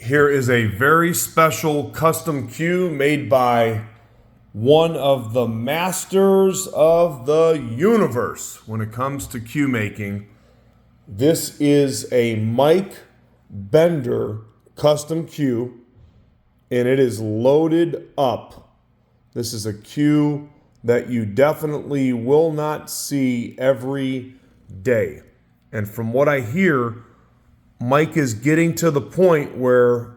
Here is a very special custom cue made by one of the masters of the universe when it comes to cue making. This is a Mike Bender custom cue, and it is loaded up. This is a cue that you definitely will not see every day. And from what I hear, Mike is getting to the point where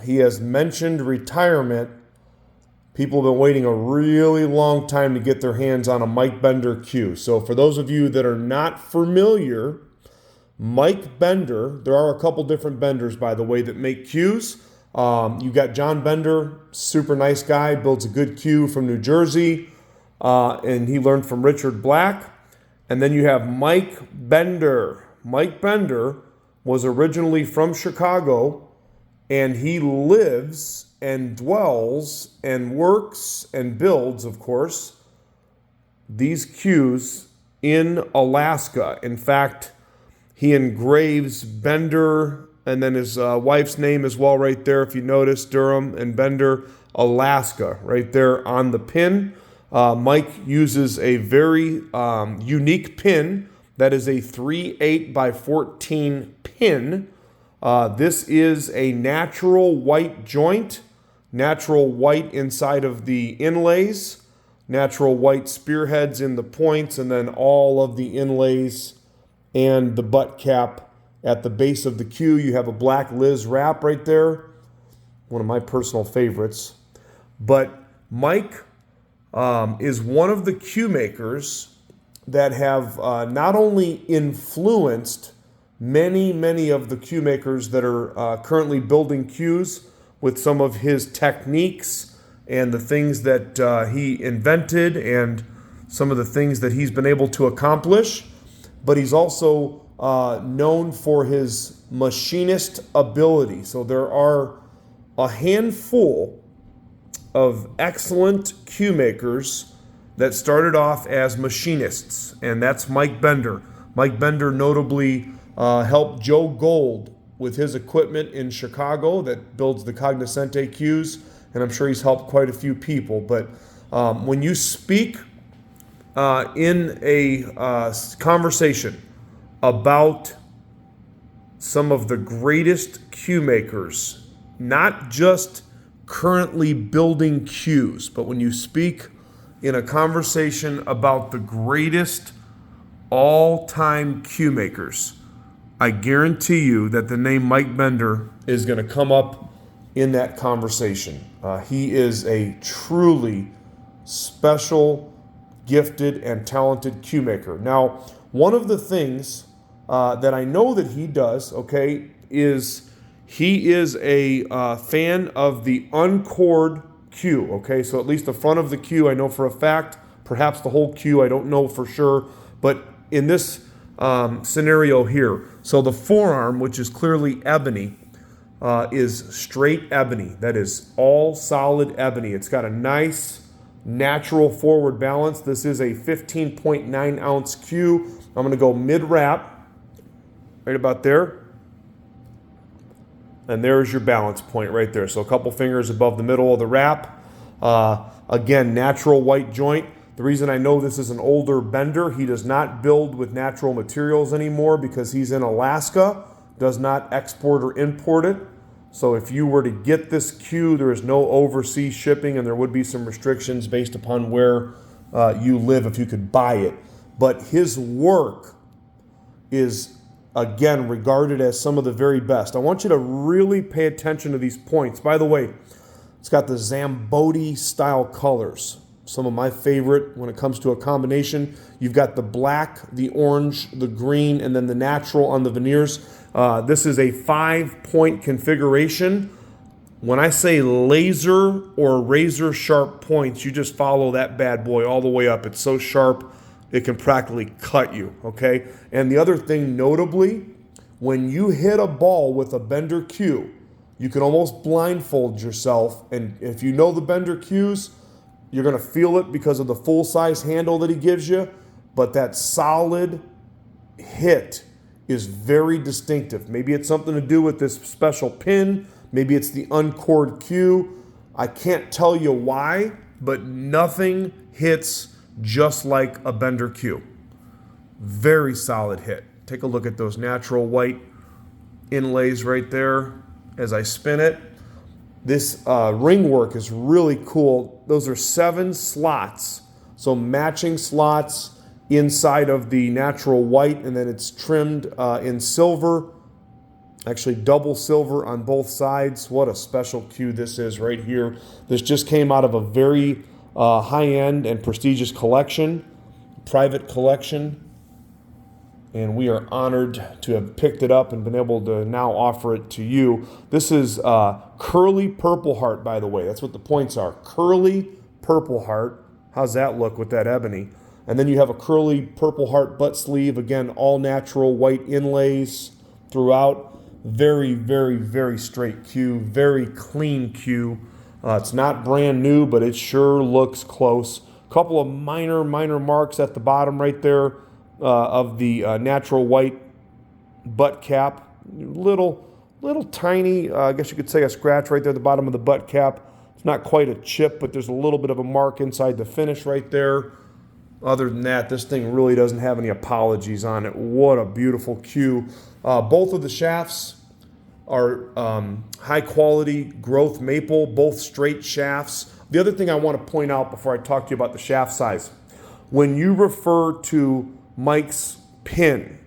he has mentioned retirement. People have been waiting a really long time to get their hands on a Mike Bender cue. So for those of you that are not familiar, Mike Bender, there are a couple different Benders, by the way, that make cues. You got John Bender, super nice guy, builds a good cue from New Jersey, and he learned from Richard Black. And then you have Mike Bender. Mike Bender was originally from Chicago, and he lives and dwells and works and builds, of course, these cues in Alaska. In fact, he engraves Bender and then his wife's name as well right there, if you notice, Durham and Bender, Alaska, right there on the pin. Mike uses a very unique pin that is a 3/8 by 14 pin. This is a natural white joint, natural white inside of the inlays, natural white spearheads in the points, and then all of the inlays and the butt cap at the base of the cue. You have a black Liz wrap right there, one of my personal favorites. But Mike is one of the cue makers that have not only influenced many of the cue makers that are currently building cues with some of his techniques and the things that he invented and some of the things that he's been able to accomplish, but he's also known for his machinist ability. So there are a handful of excellent cue makers that started off as machinists, and that's Mike Bender. Mike Bender notably helped Joe Gold with his equipment in Chicago that builds the Cognoscente cues, and I'm sure he's helped quite a few people. But when you speak in a conversation about some of the greatest cue makers, not just currently building cues, but when you speak in a conversation about the greatest all-time cue makers, I guarantee you that the name Mike Bender is going to come up in that conversation. He is a truly special, gifted, and talented cue maker. Now, one of the things that I know that he does, okay, is he is a fan of the uncored cue, okay? So at least the front of the cue, I know for a fact, perhaps the whole cue, I don't know for sure, but in this scenario here, so the forearm, which is clearly ebony, is straight ebony. That is all solid ebony. It's got a nice natural forward balance. This is a 15.9 ounce cue. I'm going to go mid-wrap, right about there. And there's your balance point right there. So a couple fingers above the middle of the wrap. Again, natural white joint. The reason I know this is an older Bender, he does not build with natural materials anymore because he's in Alaska, does not export or import it. So if you were to get this cue, there is no overseas shipping, and there would be some restrictions based upon where you live if you could buy it. But his work is, again, regarded as some of the very best. I want you to really pay attention to these points. By the way, it's got the Szamboti style colors. Some of my favorite when it comes to a combination. You've got the black, the orange, the green, and then the natural on the veneers. This is a 5-point configuration. When I say laser or razor sharp points, you just follow that bad boy all the way up. It's so sharp, it can practically cut you, okay? And the other thing, notably, when you hit a ball with a Bender cue, you can almost blindfold yourself. And if you know the Bender cues, you're going to feel it because of the full-size handle that he gives you. But that solid hit is very distinctive. Maybe it's something to do with this special pin. Maybe it's the uncored cue. I can't tell you why, but nothing hits just like a Bender cue. Very solid hit. Take a look at those natural white inlays right there as I spin it. This ring work is really cool. Those are 7 slots, so matching slots inside of the natural white, and then it's trimmed in silver, actually double silver on both sides. What a special cue this is right here. This just came out of a very high-end and prestigious collection, private collection, and we are honored to have picked it up and been able to now offer it to you. This is curly purple heart, by the way. That's what the points are. Curly purple heart. How's that look with that ebony? And then you have a curly purple heart butt sleeve. Again, all natural white inlays throughout. Very, very, very straight cue. Very clean cue. It's not brand new, but it sure looks close. A couple of minor marks at the bottom right there of the natural white butt cap. Little tiny, I guess you could say a scratch right there at the bottom of the butt cap. It's not quite a chip, but there's a little bit of a mark inside the finish right there. Other than that, this thing really doesn't have any apologies on it. What a beautiful cue. Both of the shafts are high quality growth maple, both straight shafts. The other thing I want to point out before I talk to you about the shaft size, when you refer to Mike's pin,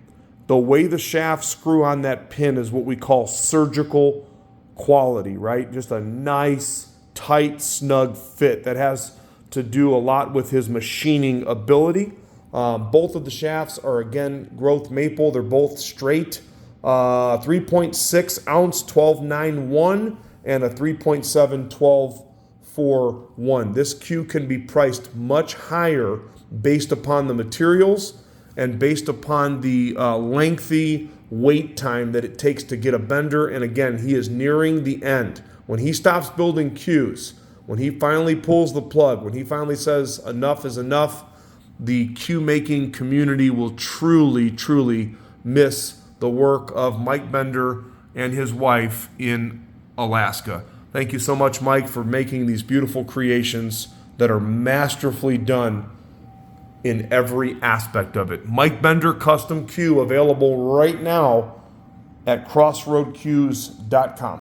the way the shafts screw on that pin is what we call surgical quality, right? Just a nice, tight, snug fit that has to do a lot with his machining ability. Both of the shafts are, again, growth maple. They're both straight. 3.6 ounce 12.91 and a 3.7 12.41. This cue can be priced much higher based upon the materials and based upon the lengthy wait time that it takes to get a bender. And again, he is nearing the end. When he stops building cues, when he finally pulls the plug, when he finally says enough is enough, the cue making community will truly, truly miss the work of Mike Bender and his wife in Alaska. Thank you so much, Mike, for making these beautiful creations that are masterfully done in every aspect of it. Mike Bender Custom Cue, available right now at crossroadcues.com.